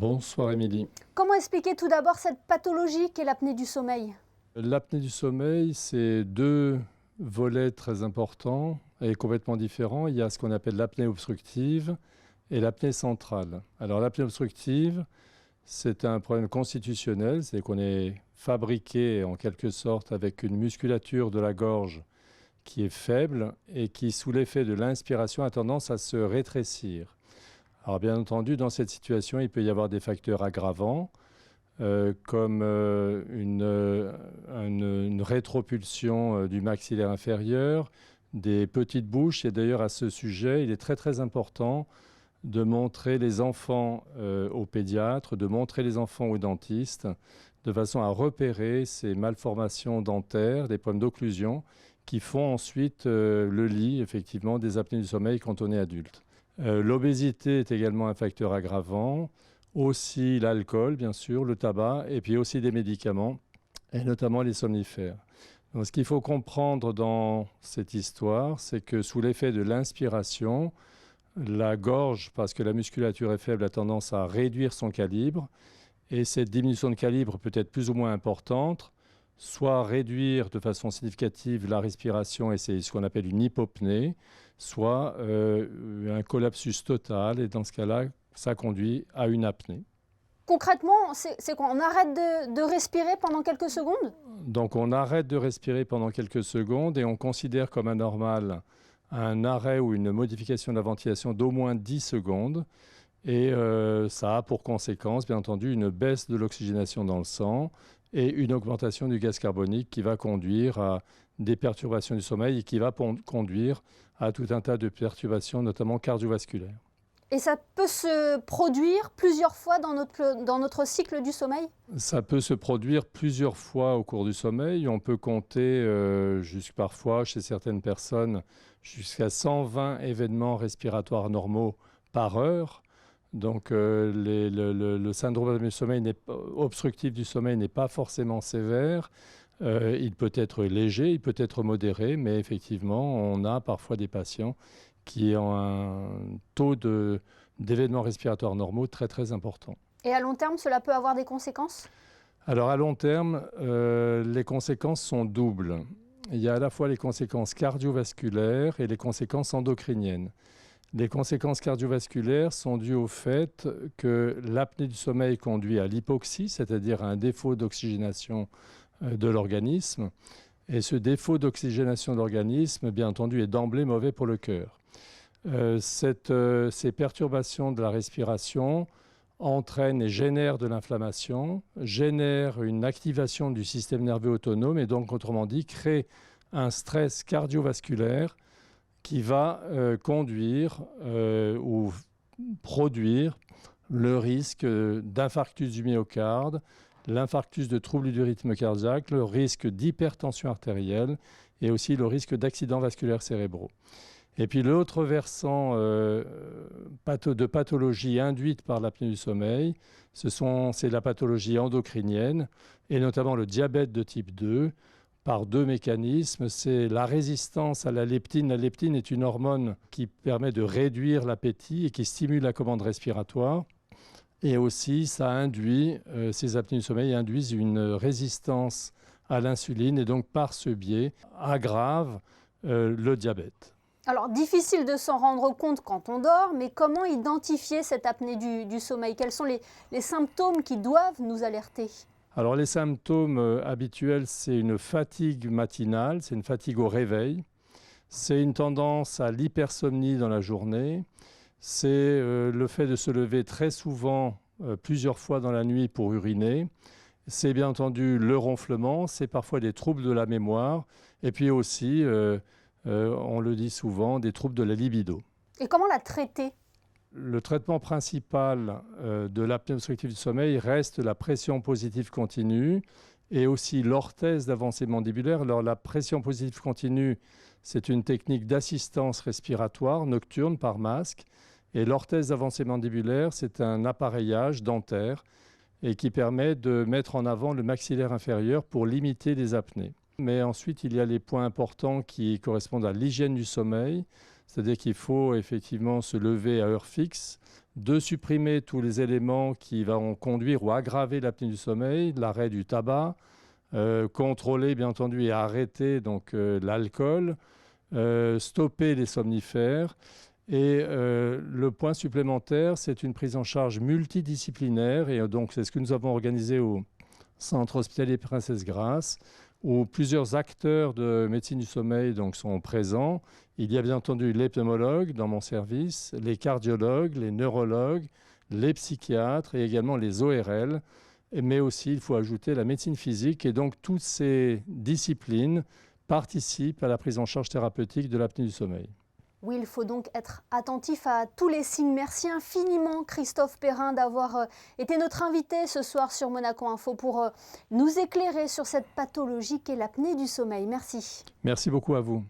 Bonsoir Émilie. Comment expliquer tout d'abord cette pathologie qu'est l'apnée du sommeil? L'apnée du sommeil, c'est deux volets très importants et complètement différents. Il y a ce qu'on appelle l'apnée obstructive et l'apnée centrale. Alors l'apnée obstructive, c'est un problème constitutionnel, c'est qu'on est fabriqué en quelque sorte avec une musculature de la gorge qui est faible et qui, sous l'effet de l'inspiration, a tendance à se rétrécir. Alors bien entendu, dans cette situation, il peut y avoir des facteurs aggravants, comme une rétropulsion du maxillaire inférieur, des petites bouches. Et d'ailleurs, à ce sujet, il est très très important de montrer les enfants au pédiatre, de montrer les enfants au dentiste, de façon à repérer ces malformations dentaires, des problèmes d'occlusion, qui font ensuite le lit, effectivement, des apnées du sommeil quand on est adulte. L'obésité est également un facteur aggravant, aussi l'alcool, bien sûr, le tabac, et puis aussi des médicaments, et notamment les somnifères. Donc, ce qu'il faut comprendre dans cette histoire, c'est que sous l'effet de l'inspiration, la gorge, parce que la musculature est faible, a tendance à réduire son calibre, et cette diminution de calibre peut être plus ou moins importante, soit réduire de façon significative la respiration, et c'est ce qu'on appelle une hypopnée, soit un collapsus total, et dans ce cas-là, ça conduit à une apnée. Concrètement, c'est quoi? On arrête de respirer pendant quelques secondes? Donc on arrête de respirer pendant quelques secondes et on considère comme anormal un arrêt ou une modification de la ventilation d'au moins 10 secondes. Et ça a pour conséquence, bien entendu, une baisse de l'oxygénation dans le sang et une augmentation du gaz carbonique qui va conduire à des perturbations du sommeil et qui va conduire à tout un tas de perturbations, notamment cardiovasculaires. Et ça peut se produire plusieurs fois dans notre cycle du sommeil? Ça peut se produire plusieurs fois au cours du sommeil. On peut compter parfois, chez certaines personnes, jusqu'à 120 événements respiratoires normaux par heure. Donc le syndrome du sommeil obstructif du sommeil n'est pas forcément sévère. Il peut être léger, il peut être modéré, mais effectivement, on a parfois des patients qui ont un taux d'événements respiratoires normaux très très important. Et à long terme, cela peut avoir des conséquences? Alors à long terme, les conséquences sont doubles. Il y a à la fois les conséquences cardiovasculaires et les conséquences endocriniennes. Les conséquences cardiovasculaires sont dues au fait que l'apnée du sommeil conduit à l'hypoxie, c'est-à-dire à un défaut d'oxygénation de l'organisme. Et ce défaut d'oxygénation de l'organisme, bien entendu, est d'emblée mauvais pour le cœur. Ces perturbations de la respiration entraînent et génèrent de l'inflammation, génèrent une activation du système nerveux autonome et donc, autrement dit, créent un stress cardiovasculaire qui va conduire ou produire le risque d'infarctus du myocarde, l'infarctus de troubles du rythme cardiaque, le risque d'hypertension artérielle et aussi le risque d'accidents vasculaires cérébraux. Et puis l'autre versant de pathologie induite par l'apnée du sommeil, c'est la pathologie endocrinienne et notamment le diabète de type 2 par deux mécanismes. C'est la résistance à la leptine. La leptine est une hormone qui permet de réduire l'appétit et qui stimule la commande respiratoire. Et aussi, ces apnées du sommeil induisent une résistance à l'insuline et donc par ce biais aggravent le diabète. Alors, difficile de s'en rendre compte quand on dort, mais comment identifier cette apnée du sommeil? Quels sont les symptômes qui doivent nous alerter? Alors, les symptômes habituels, c'est une fatigue matinale, c'est une fatigue au réveil, c'est une tendance à l'hypersomnie dans la journée, c'est le fait de se lever très souvent, plusieurs fois dans la nuit pour uriner, c'est bien entendu le ronflement, c'est parfois des troubles de la mémoire, et puis aussi, on le dit souvent, des troubles de la libido. Et comment la traiter? Le traitement principal de l'apnée obstructive du sommeil reste la pression positive continue et aussi l'orthèse d'avancée mandibulaire. Alors, la pression positive continue, c'est une technique d'assistance respiratoire nocturne par masque. Et l'orthèse d'avancée mandibulaire, c'est un appareillage dentaire et qui permet de mettre en avant le maxillaire inférieur pour limiter les apnées. Mais ensuite, il y a les points importants qui correspondent à l'hygiène du sommeil, c'est-à-dire qu'il faut effectivement se lever à heure fixe, de supprimer tous les éléments qui vont conduire ou aggraver l'apnée du sommeil, l'arrêt du tabac, contrôler bien entendu et arrêter l'alcool, stopper les somnifères. Et le point supplémentaire, c'est une prise en charge multidisciplinaire. Et donc, c'est ce que nous avons organisé au Centre hospitalier Princesse Grace, où plusieurs acteurs de médecine du sommeil sont présents. Il y a bien entendu les pneumologues dans mon service, les cardiologues, les neurologues, les psychiatres et également les ORL. Mais aussi, il faut ajouter la médecine physique. Et donc, toutes ces disciplines participent à la prise en charge thérapeutique de l'apnée du sommeil. Oui, il faut donc être attentif à tous les signes. Merci infiniment Christophe Perrin d'avoir été notre invité ce soir sur Monaco Info pour nous éclairer sur cette pathologie qu'est l'apnée du sommeil. Merci. Merci beaucoup à vous.